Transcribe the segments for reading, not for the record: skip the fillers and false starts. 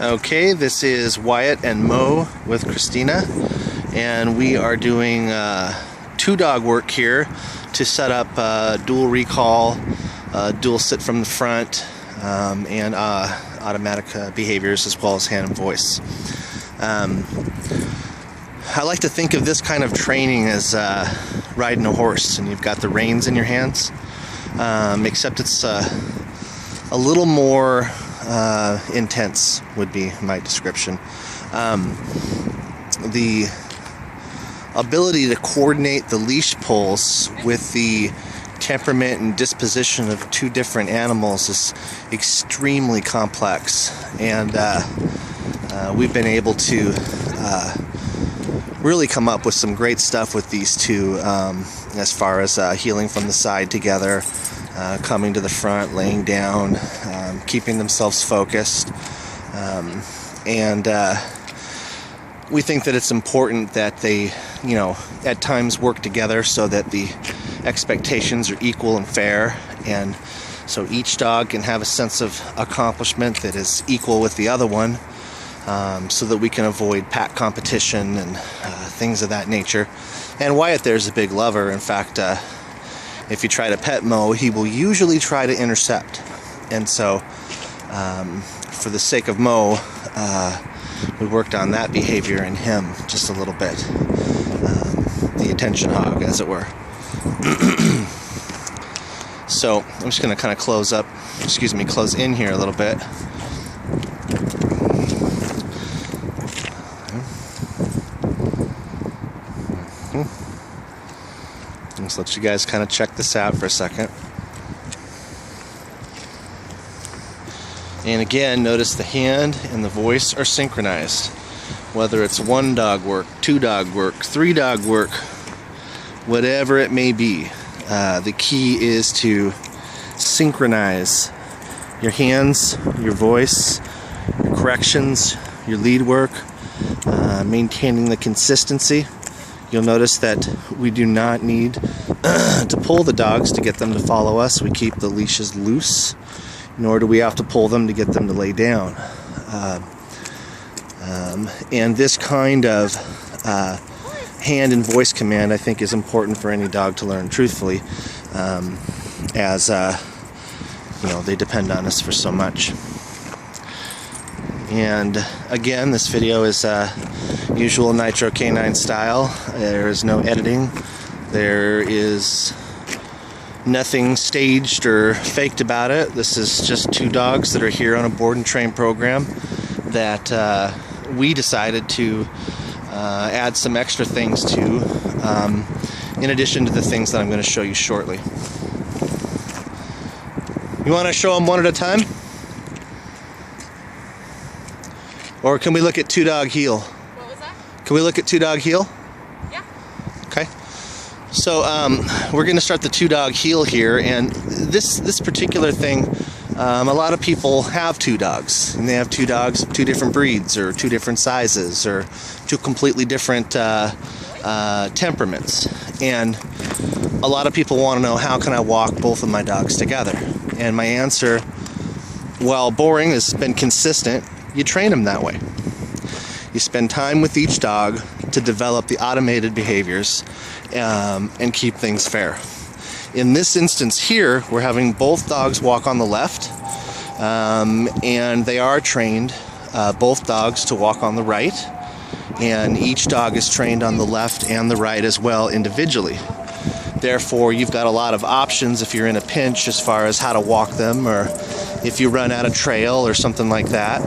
Okay, this is Wyatt and Moe with Christina, and we are doing two dog work here to set up dual recall, dual sit from the front, and automatic behaviors as well as hand and voice. I like to think of this kind of training as riding a horse, and you've got the reins in your hands, except it's a little more intense would be my description. The ability to coordinate the leash pulls with the temperament and disposition of two different animals is extremely complex, and we've been able to really come up with some great stuff with these two, as far as heeling from the side together, coming to the front, laying down, keeping themselves focused, and we think that it's important that they, at times work together so that the expectations are equal and fair, and so each dog can have a sense of accomplishment that is equal with the other one, so that we can avoid pack competition and things of that nature. And Wyatt there's a big lover. In fact, if you try to pet Moe, he will usually try to intercept. And so, for the sake of Moe, we worked on that behavior in him just a little bit. The attention hog, as it were. So, I'm just going to kind of close in here a little bit. Just let you guys kind of check this out for a second. And again, notice the hand and the voice are synchronized. Whether it's one dog work, two dog work, three dog work, whatever it may be, the key is to synchronize your hands, your voice, your corrections, your lead work, maintaining the consistency. You'll notice that we do not need to pull the dogs to get them to follow us. We keep the leashes loose, nor do we have to pull them to get them to lay down. And this kind of hand and voice command, I think, is important for any dog to learn truthfully, as they depend on us for so much. And again, this video is usual Nitro K-9 style. There is no editing. There is nothing staged or faked about it. This is just two dogs that are here on a board and train program that we decided to add some extra things to, in addition to the things that I'm going to show you shortly. You want to show them one at a time? Or can we look at two dog heel? What was that? Can we look at two dog heel? Yeah. Okay. So we're going to start the two dog heel here, and this particular thing, a lot of people have two dogs, and they have two dogs of two different breeds or two different sizes or two completely different temperaments. And a lot of people want to know, how can I walk both of my dogs together? And my answer, while boring, has been consistent. You train them that way. You spend time with each dog to develop the automated behaviors and keep things fair. In this instance here, we're having both dogs walk on the left, and they are trained, both dogs, to walk on the right, and each dog is trained on the left and the right as well individually. Therefore, you've got a lot of options if you're in a pinch as far as how to walk them, or if you run out of trail or something like that.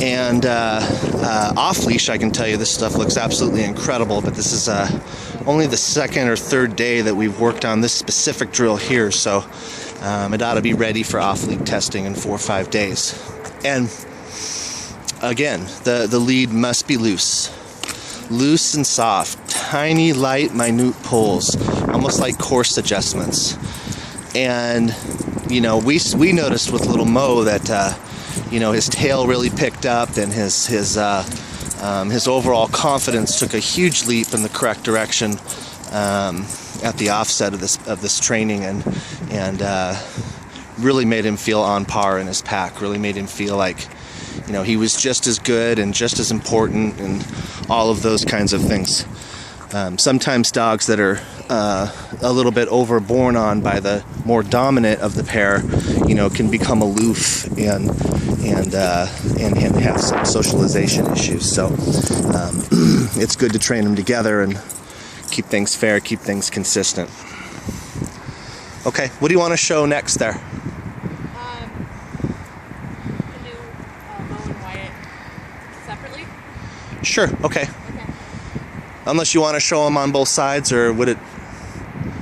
And off leash, I can tell you this stuff looks absolutely incredible, but this is only the second or third day that we've worked on this specific drill here, so it ought to be ready for off lead testing in 4 or 5 days. And again, the lead must be loose and soft, tiny, light, minute pulls, almost like course adjustments. And we noticed with little Moe that his tail really picked up, and his overall confidence took a huge leap in the correct direction at the offset of this training, and really made him feel on par in his pack. Really made him feel like you know, he was just as good and just as important and all of those kinds of things. Sometimes dogs that are a little bit overborne on by the more dominant of the pair, you know, can become aloof and have some socialization issues. So it's good to train them together and keep things fair, keep things consistent. Okay, what do you want to show next there? The new Moe and Wyatt separately. Sure. Okay. Unless you want to show them on both sides, or would it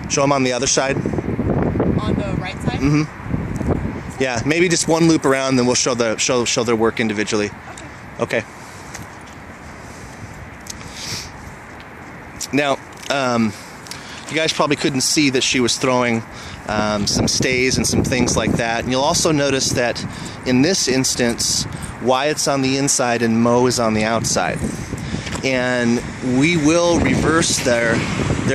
show them on the other side? On the right side? Mm-hmm. Yeah, maybe just one loop around, then we'll show their work individually. Okay. Now, you guys probably couldn't see that she was throwing some stays and some things like that. And you'll also notice that in this instance, Wyatt's on the inside and Moe is on the outside. And we will reverse their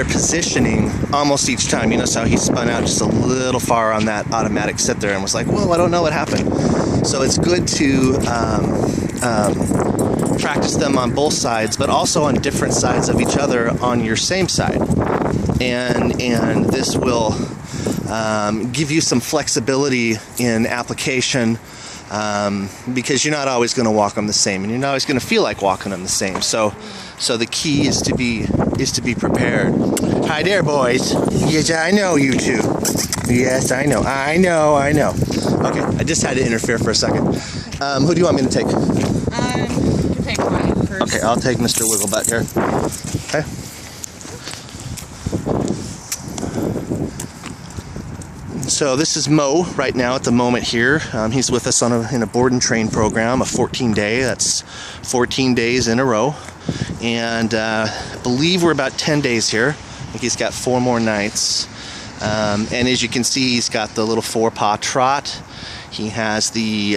positioning almost each time. You notice how he spun out just a little far on that automatic sit there and was like, well, I don't know what happened. So it's good to practice them on both sides, but also on different sides of each other on your same side. And this will give you some flexibility in application, because you're not always going to walk them the same, and you're not always going to feel like walking them the same. So the key is to be prepared. Hi there, boys. Yes, I know you two. Yes, I know. Okay, I just had to interfere for a second. Who do you want me to take? You can take Wyatt first. Okay, I'll take Mr. Wigglebutt here. Okay. So this is Moe right now at the moment here. He's with us in a board and train program, a 14-day. That's 14 days in a row. And I believe we're about 10 days here. I think he's got 4 more nights. And as you can see, he's got the little 4-paw trot. He has the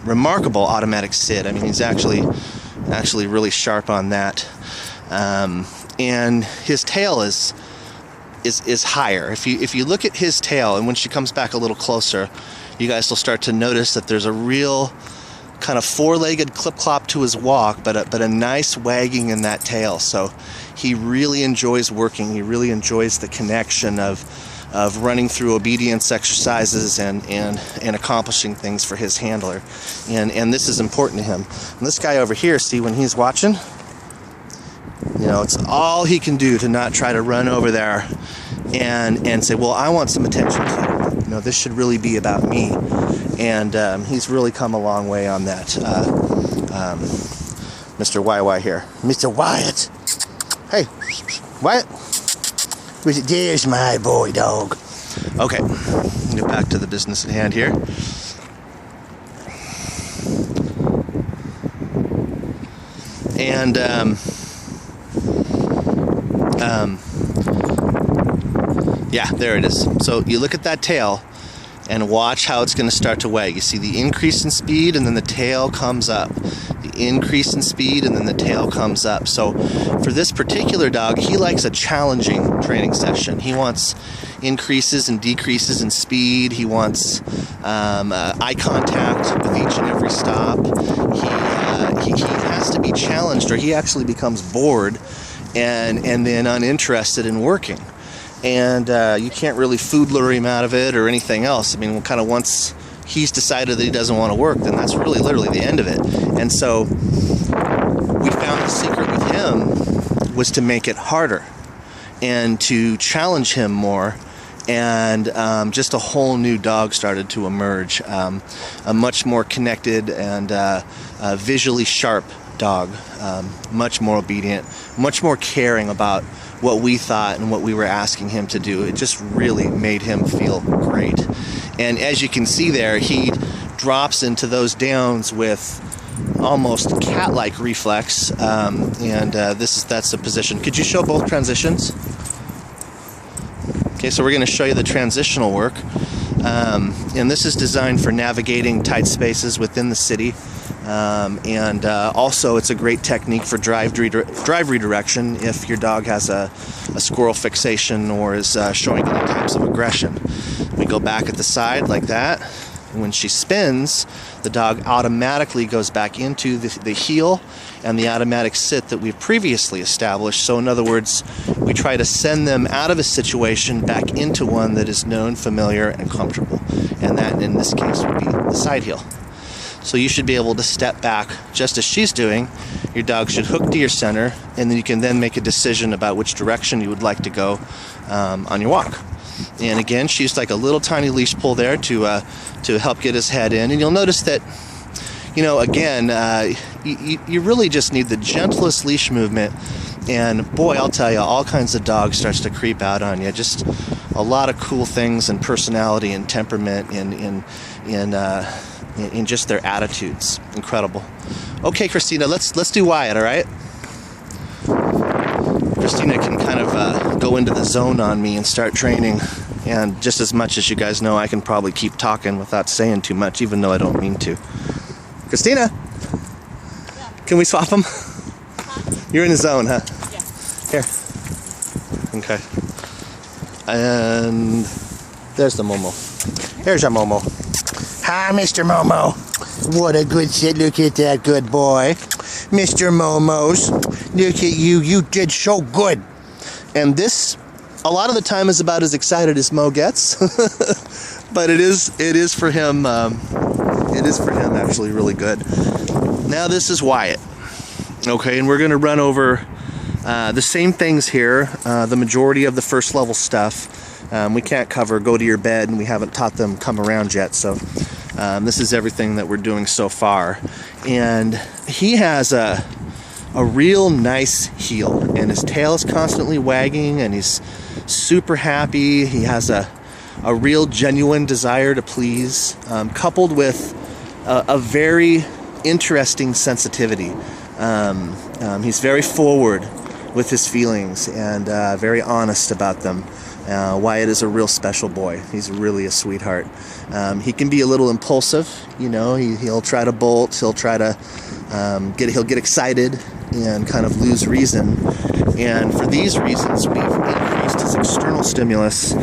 remarkable automatic sit. I mean, he's actually really sharp on that. And his tail is higher. If you look at his tail, and when she comes back a little closer, you guys will start to notice that there's a real kind of 4-legged clip-clop to his walk, but a nice wagging in that tail. So he really enjoys working. He really enjoys the connection of running through obedience exercises and accomplishing things for his handler. And this is important to him. And this guy over here, see, when he's watching, you know, it's all he can do to not try to run over there and say, well, I want some attention too. You know, this should really be about me. And he's really come a long way on that. Mr. YY here. Mr. Wyatt. Hey, Wyatt. There's my boy dog. Okay, get back to the business at hand here. And yeah, there it is. So you look at that tail and watch how it's going to start to wag. You see the increase in speed, and then the tail comes up. The increase in speed, and then the tail comes up. So for this particular dog, he likes a challenging training session. He wants increases and decreases in speed. He wants eye contact with each and every stop. He has to be challenged, or he actually becomes bored and then uninterested in working. And you can't really food lure him out of it or anything else. I mean, kind of once he's decided that he doesn't want to work, then that's really literally the end of it. And so we found the secret with him was to make it harder and to challenge him more. And just a whole new dog started to emerge. A much more connected and visually sharp dog, much more obedient, much more caring about what we thought and what we were asking him to do. It just really made him feel great. And as you can see there, he drops into those downs with almost cat-like reflex. That's the position. Could you show both transitions? Okay, so we're going to show you the transitional work. And this is designed for navigating tight spaces within the city. Also it's a great technique for drive redirection if your dog has a squirrel fixation or is showing any types of aggression. We go back at the side like that. When she spins, the dog automatically goes back into the heel and the automatic sit that we've previously established. So in other words, we try to send them out of a situation back into one that is known, familiar, and comfortable. And that, in this case, would be the side heel. So you should be able to step back just as she's doing. Your dog should hook to your center, and then you can then make a decision about which direction you would like to go on your walk. And again, she's like a little tiny leash pull there to help get his head in. And you'll notice that, you know, again, you really just need the gentlest leash movement. And boy, I'll tell you, all kinds of dogs starts to creep out on you. Just a lot of cool things and personality and temperament in just their attitudes. Incredible. Okay, Christina, let's do Wyatt, all right? Christina can kind of go into the zone on me and start training. And just as much as you guys know, I can probably keep talking without saying too much, even though I don't mean to. Christina? Yeah. Can we swap them? Huh? You're in the zone, huh? Yeah. Here. Okay. And there's the Momo. There's our Momo. Hi, Mr. Momo. What a good sit. Look at that good boy. Mr. Momos. Look at you. You did so good. And this, a lot of the time, is about as excited as Mo gets. But it is for him. It is for him actually really good. Now this is Wyatt. Okay, and we're going to run over the same things here. The majority of the first level stuff. We can't cover go to your bed, and we haven't taught them come around yet. So this is everything that we're doing so far. And he has a real nice heel, and his tail is constantly wagging, and he's super happy. He has a real genuine desire to please, coupled with a very interesting sensitivity. He's very forward with his feelings and very honest about them. Wyatt is a real special boy. He's really a sweetheart. He can be a little impulsive, you know. He'll try to bolt. He'll try to he'll get excited and kind of lose reason. And for these reasons, we've increased his external stimulus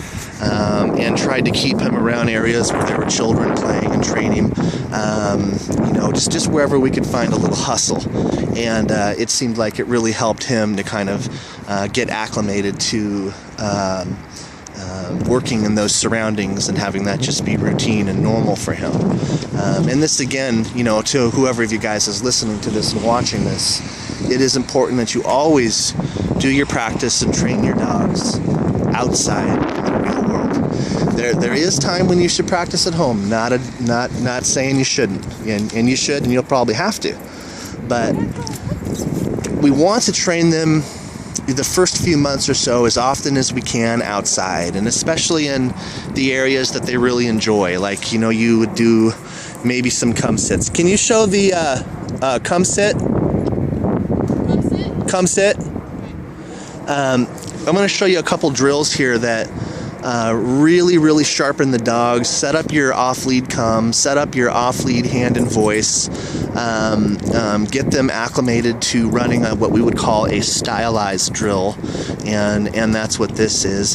and tried to keep him around areas where there were children playing and train him. You know, just wherever we could find a little hustle. And it seemed like it really helped him to kind of get acclimated to working in those surroundings and having that just be routine and normal for him. And this, again, you know, to whoever of you guys is listening to this and watching this, it is important that you always do your practice and train your dogs outside in the real world. There is time when you should practice at home. Not saying you shouldn't, and you should, and you'll probably have to. But we want to train them the first few months or so as often as we can outside, and especially in the areas that they really enjoy. Like, you know, you would do maybe some come sits. Can you show the come sit? Come sit. I'm going to show you a couple drills here that really sharpen the dogs. Set up your off-lead come, set up your off-lead hand and voice, get them acclimated to running what we would call a stylized drill, and that's what this is.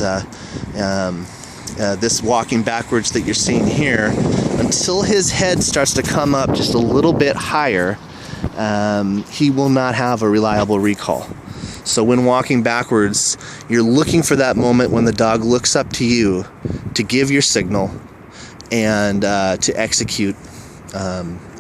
This walking backwards that you're seeing here, until his head starts to come up just a little bit higher, he will not have a reliable recall. So when walking backwards, you're looking for that moment when the dog looks up to you to give your signal and to execute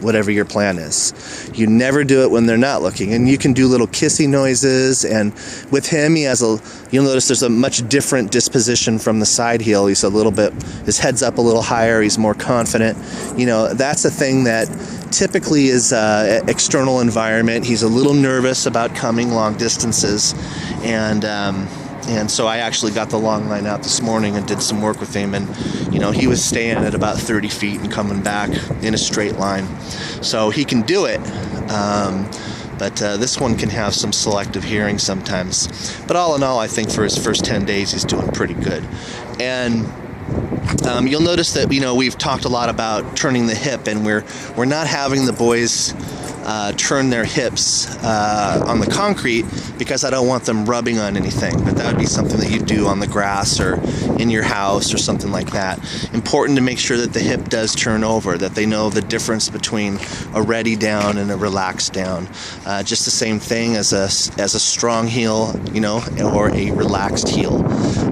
whatever your plan is. You never do it when they're not looking. And you can do little kissy noises, and with him, you'll notice there's a much different disposition from the side heel. He's a little bit, his head's up a little higher, he's more confident. You know, that's a thing that typically is external environment. He's a little nervous about coming long distances, and so I actually got the long line out this morning and did some work with him, and you know, he was staying at about 30 feet and coming back in a straight line. So he can do it, but this one can have some selective hearing sometimes. But all in all, I think for his first 10 days, he's doing pretty good. And You'll notice that we've talked a lot about turning the hip, and we're not having the boys turn their hips on the concrete because I don't want them rubbing on anything. But that would be something that you do on the grass or in your house or something like that. Important to make sure that the hip does turn over, that they know the difference between a ready down and a relaxed down. Just the same thing as a strong heel, or a relaxed heel.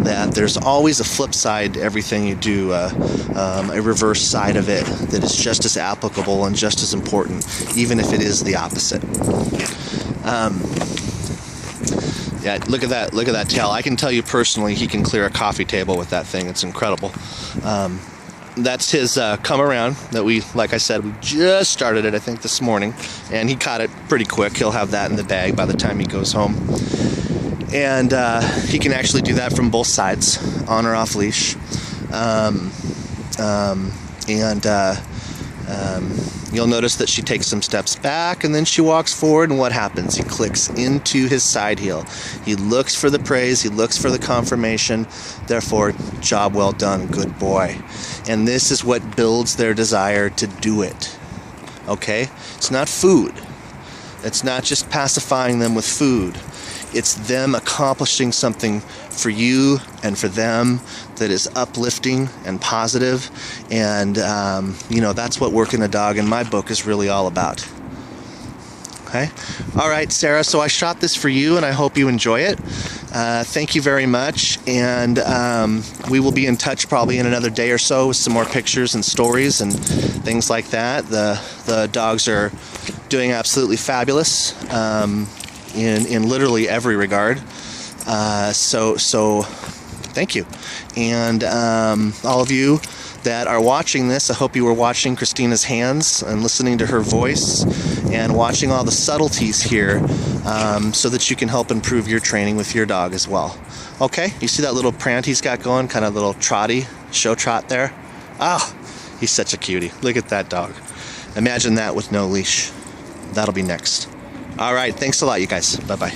That there's always a flip side to everything you do, a reverse side of it that is just as applicable and just as important, even if it is the opposite. Yeah, look at that tail. I can tell you personally, he can clear a coffee table with that thing. It's incredible. That's his come around that like I said, we just started it, I think, this morning, and he caught it pretty quick. He'll have that in the bag by the time he goes home. And he can actually do that from both sides, on or off leash. You'll notice that she takes some steps back and then she walks forward, and what happens? He clicks into his side heel. He looks for the praise, he looks for the confirmation, therefore, job well done, good boy. And this is what builds their desire to do it. Okay? It's not food. It's not just pacifying them with food. It's them accomplishing something for you and for them that is uplifting and positive. And, that's what working a dog in my book is really all about. Okay? All right, Sarah, so I shot this for you, and I hope you enjoy it. Thank you very much. And we will be in touch probably in another day or so with some more pictures and stories and things like that. The dogs are doing absolutely fabulous. In literally every regard. So thank you. And all of you that are watching this, I hope you were watching Christina's hands and listening to her voice and watching all the subtleties here, so that you can help improve your training with your dog as well. Okay, you see that little prant he's got going, kind of little trotty, show trot there? Ah, he's such a cutie. Look at that dog. Imagine that with no leash. That'll be next. All right, thanks a lot, you guys. Bye-bye.